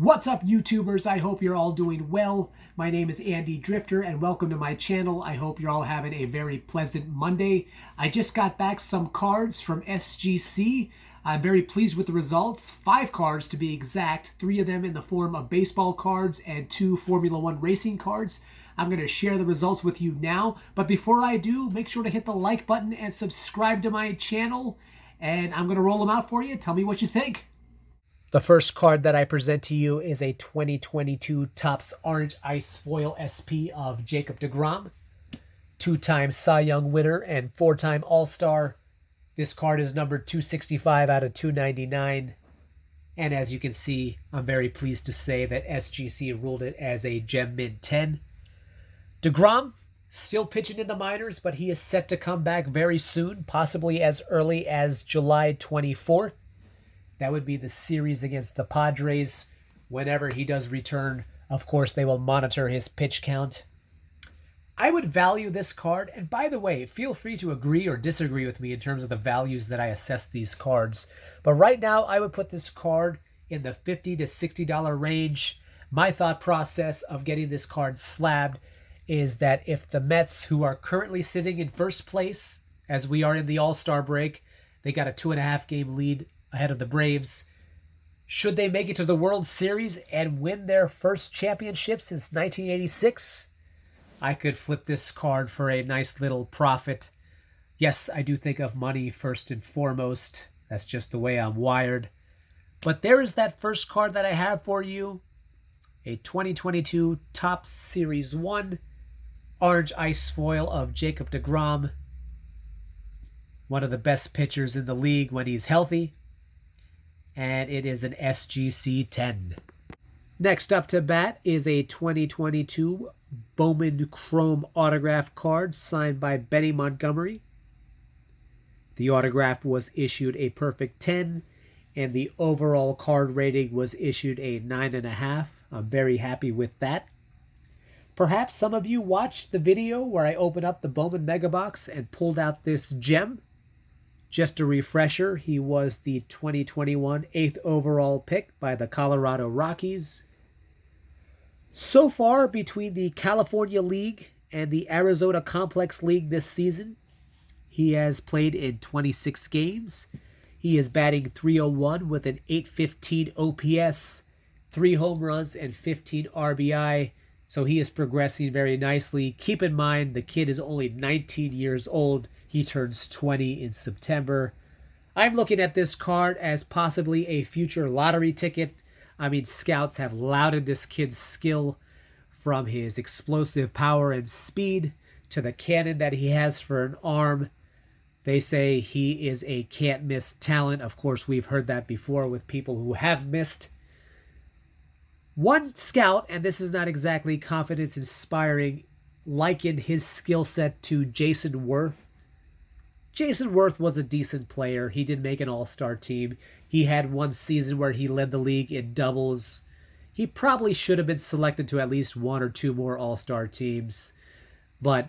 What's up, YouTubers? I hope you're all doing well. My name is Andy Drifter and welcome to my channel. I hope you're all having a very pleasant Monday. I just got back some cards from SGC. I'm very pleased with the results. 5 cards to be exact, 3 of them in the form of baseball cards and 2 Formula One racing cards. I'm going to share the results with you now, but before I do, make sure to hit the like button and subscribe to my channel, and I'm going to roll them out for you. Tell me what you think. The first card that I present to you is a 2022 Topps Orange Ice Foil SP of Jacob deGrom, 2-time Cy Young winner and 4-time All-Star. This card is numbered 265 out of 299. And as you can see, I'm very pleased to say that SGC ruled it as a Gem Mint 10. deGrom, still pitching in the minors, but he is set to come back very soon, possibly as early as July 24th. That would be the series against the Padres. Whenever he does return, of course, they will monitor his pitch count. I would value this card, and by the way, feel free to agree or disagree with me in terms of the values that I assess these cards. But right now, I would put this card in the $50 to $60 range. My thought process of getting this card slabbed is that if the Mets, who are currently sitting in first place, as we are in the All-Star break, they got a 2.5 game lead ahead of the Braves. Should they make it to the World Series and win their first championship since 1986, I could flip this card for a nice little profit. Yes, I do think of money first and foremost. That's just the way I'm wired. But there is that first card that I have for you. A 2022 Topps Series 1 Orange Ice Foil of Jacob deGrom. One of the best pitchers in the league when he's healthy. And it is an SGC 10. Next up to bat is a 2022 Bowman Chrome autograph card signed by Benny Montgomery. The autograph was issued a perfect 10, and the overall card rating was issued a 9.5. I'm very happy with that. Perhaps some of you watched the video where I opened up the Bowman Mega Box and pulled out this gem. Just a refresher, he was the 2021 8th overall pick by the Colorado Rockies. So far, between the California League and the Arizona Complex League this season, he has played in 26 games. He is batting .301 with an .815 OPS, 3 home runs, and 15 RBI. So he is progressing very nicely. Keep in mind, the kid is only 19 years old. He turns 20 in September. I'm looking at this card as possibly a future lottery ticket. I mean, scouts have lauded this kid's skill, from his explosive power and speed to the cannon that he has for an arm. They say he is a can't-miss talent. Of course, we've heard that before with people who have missed. One scout, and this is not exactly confidence-inspiring, likened his skill set to Jason Worth. Jason Worth was a decent player. He did make an all-star team. He had one season where he led the league in doubles. He probably should have been selected to at least 1 or 2 more all-star teams. But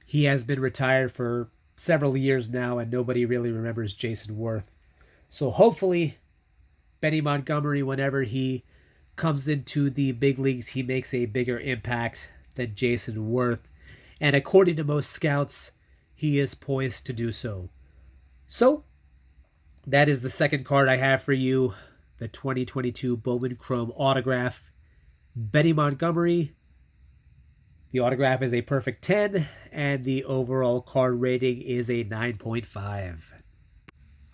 he has been retired for several years now, and nobody really remembers Jason Worth. So hopefully, Benny Montgomery, whenever he comes into the big leagues, he makes a bigger impact than Jason Worth. And according to most scouts, he is poised to do so. So, that is the second card I have for you. The 2022 Bowman Chrome autograph. Benny Montgomery. The autograph is a perfect 10, and the overall card rating is a 9.5.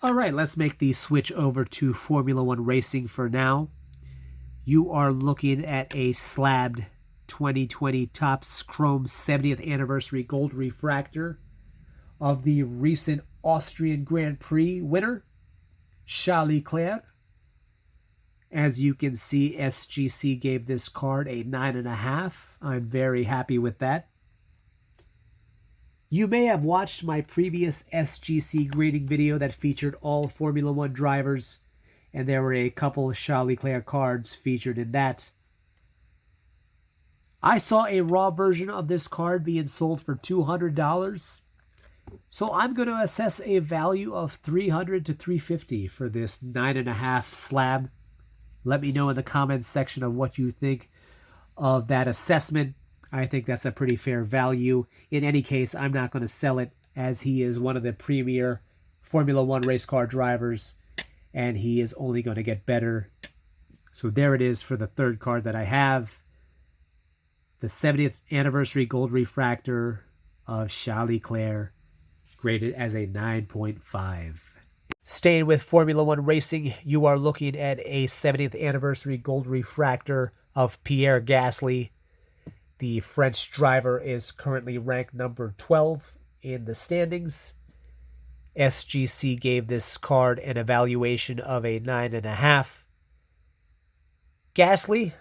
All right, let's make the switch over to Formula One racing for now. You are looking at a slabbed 2020 Topps Chrome 70th Anniversary Gold Refractor of the recent Austrian Grand Prix winner, Charles Leclerc. As you can see, SGC gave this card a 9.5. I'm very happy with that. You may have watched my previous SGC grading video that featured all Formula One drivers, and there were a couple of Charles Leclerc cards featured in that. I saw a raw version of this card being sold for $200. So I'm going to assess a value of $300 to $350 for this 9.5 slab. Let me know in the comments section of what you think of that assessment. I think that's a pretty fair value. In any case, I'm not going to sell it, as he is one of the premier Formula One race car drivers, and he is only going to get better. So there it is for the third card that I have. The 70th anniversary gold refractor of Charles Leclerc, graded as a 9.5. Staying with Formula One racing, you are looking at a 70th anniversary gold refractor of Pierre Gasly. The French driver is currently ranked number 12 in the standings. SGC gave this card an evaluation of a 9.5. Gasly,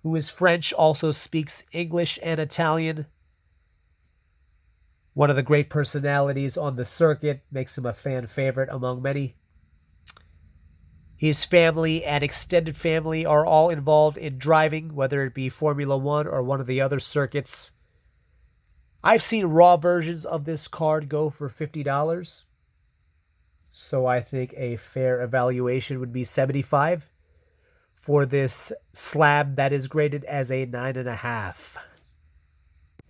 who is French, also speaks English and Italian. One of the great personalities on the circuit, makes him a fan favorite among many. His family and extended family are all involved in driving, whether it be Formula One or one of the other circuits. I've seen raw versions of this card go for $50. So I think a fair evaluation would be $75 for this slab that is graded as a 9.5.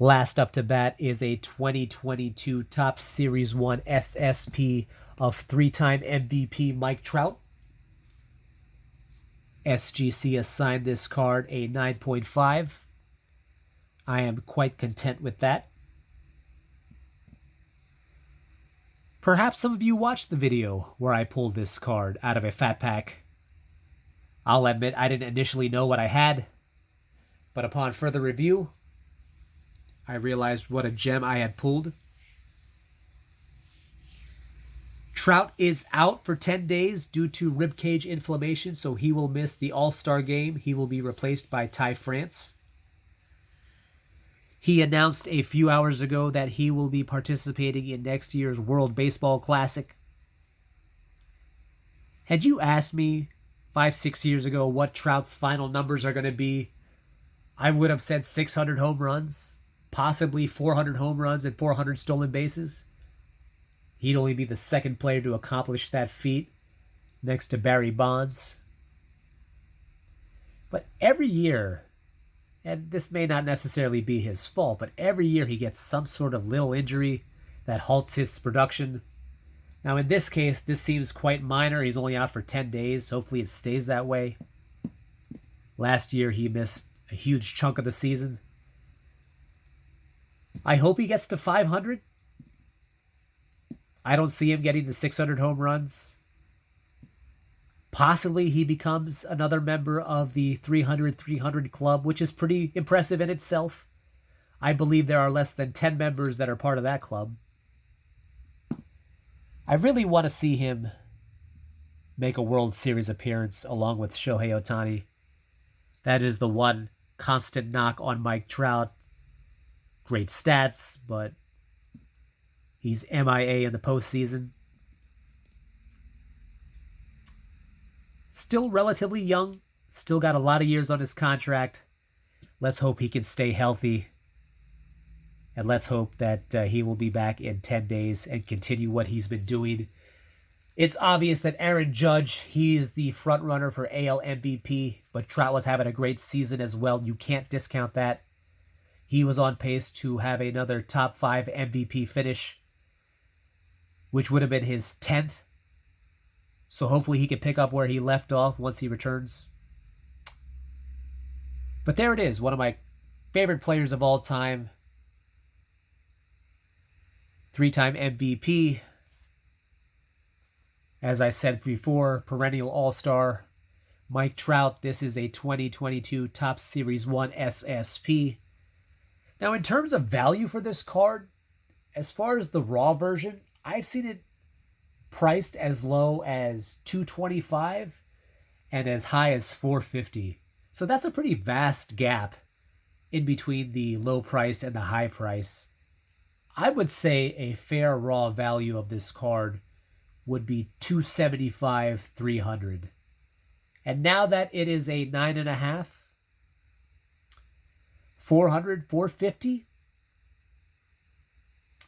Last up to bat is a 2022 Top Series 1 SSP of three-time MVP Mike Trout. SGC assigned this card a 9.5. I am quite content with that. Perhaps some of you watched the video where I pulled this card out of a fat pack. I'll admit I didn't initially know what I had, but upon further review, I realized what a gem I had pulled. Trout is out for 10 days due to ribcage inflammation, so he will miss the All-Star game. He will be replaced by Ty France. He announced a few hours ago that he will be participating in next year's World Baseball Classic. Had you asked me 5-6 years ago what Trout's final numbers are going to be, I would have said 600 home runs, possibly 400 home runs and 400 stolen bases. He'd only be the second player to accomplish that feat, next to Barry Bonds. But every year, and this may not necessarily be his fault, but every year he gets some sort of little injury that halts his production. Now in this case, this seems quite minor. He's only out for 10 days. Hopefully it stays that way. Last year he missed a huge chunk of the season. I hope he gets to 500. I don't see him getting to 600 home runs. Possibly he becomes another member of the 300-300 club, which is pretty impressive in itself. I believe there are less than 10 members that are part of that club. I really want to see him make a World Series appearance along with Shohei Ohtani. That is the one constant knock on Mike Trout. Great stats, but he's MIA in the postseason. Still relatively young. Still got a lot of years on his contract. Let's hope he can stay healthy. And let's hope that he will be back in 10 days and continue what he's been doing. It's obvious that Aaron Judge, he is the front runner for AL MVP, but Trout was having a great season as well. You can't discount that. He was on pace to have another top 5 MVP finish, which would have been his 10th. So hopefully he can pick up where he left off once he returns. But there it is, one of my favorite players of all time. 3-time MVP. As I said before, perennial all-star. Mike Trout, this is a 2022 Top Series 1 SSP. Now, in terms of value for this card, as far as the raw version, I've seen it priced as low as $225 and as high as $450. So that's a pretty vast gap in between the low price and the high price. I would say a fair raw value of this card would be $275, $300. And now that it is a 9.5, $400, $450,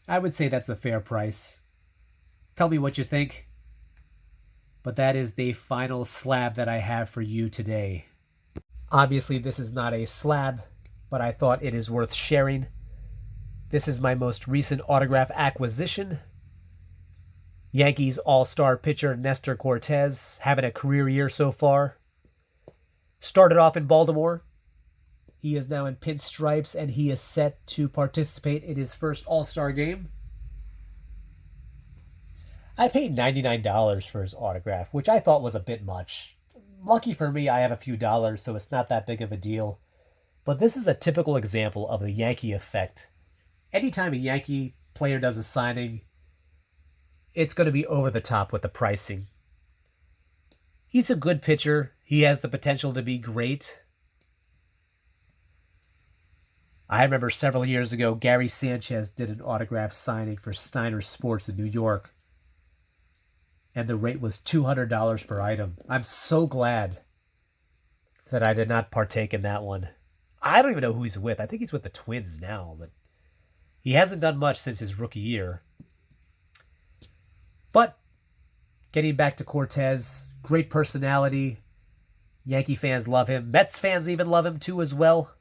I would say that's a fair price. Tell me what you think. but that is the final slab that I have for you today. Obviously, this is not a slab, but I thought it is worth sharing. This is my most recent autograph acquisition. Yankees all-star pitcher Nestor Cortes, having a career year so far. Started off in Baltimore. He is now in pinstripes, and he is set to participate in his first all-star game. I paid $99 for his autograph, which I thought was a bit much. Lucky for me, I have a few dollars, so it's not that big of a deal. But this is a typical example of the Yankee effect. Anytime a Yankee player does a signing, it's going to be over the top with the pricing. He's a good pitcher. He has the potential to be great. I remember several years ago, Gary Sanchez did an autograph signing for Steiner Sports in New York, and the rate was $200 per item. I'm so glad that I did not partake in that one. I don't even know who he's with. I think he's with the Twins now, but he hasn't done much since his rookie year. But getting back to Cortes, great personality. Yankee fans love him. Mets fans even love him too as well.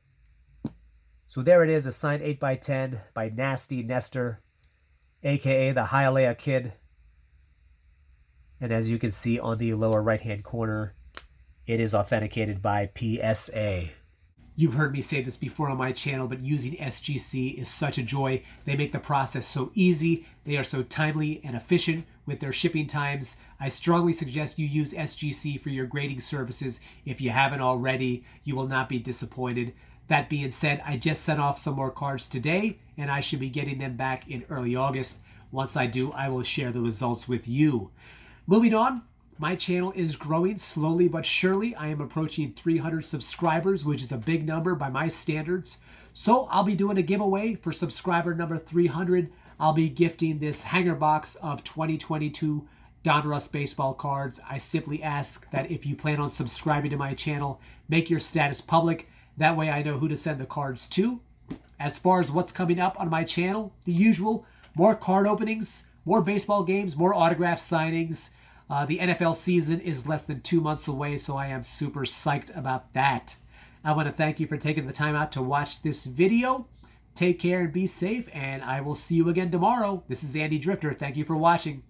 So there it is, a signed 8x10 by Nasty Nestor, a.k.a. the Hialeah Kid. And as you can see on the lower right-hand corner, it is authenticated by PSA. You've heard me say this before on my channel, but using SGC is such a joy. They make the process so easy. They are so timely and efficient with their shipping times. I strongly suggest you use SGC for your grading services. If you haven't already, you will not be disappointed. That being said, I just sent off some more cards today, and I should be getting them back in early August. Once I do, I will share the results with you. Moving on. My channel is growing slowly but surely. I am approaching 300 subscribers, which is a big number by my standards. So I'll be doing a giveaway for subscriber number 300. I'll be gifting this hanger box of 2022 Donruss baseball cards. I simply ask that if you plan on subscribing to my channel, make your status public. That way I know who to send the cards to. As far as what's coming up on my channel, the usual, more card openings, more baseball games, more autograph signings. The NFL season is less than 2 months away, so I am super psyched about that. I want to thank you for taking the time out to watch this video. Take care and be safe, and I will see you again tomorrow. This is Andy Drifter. Thank you for watching.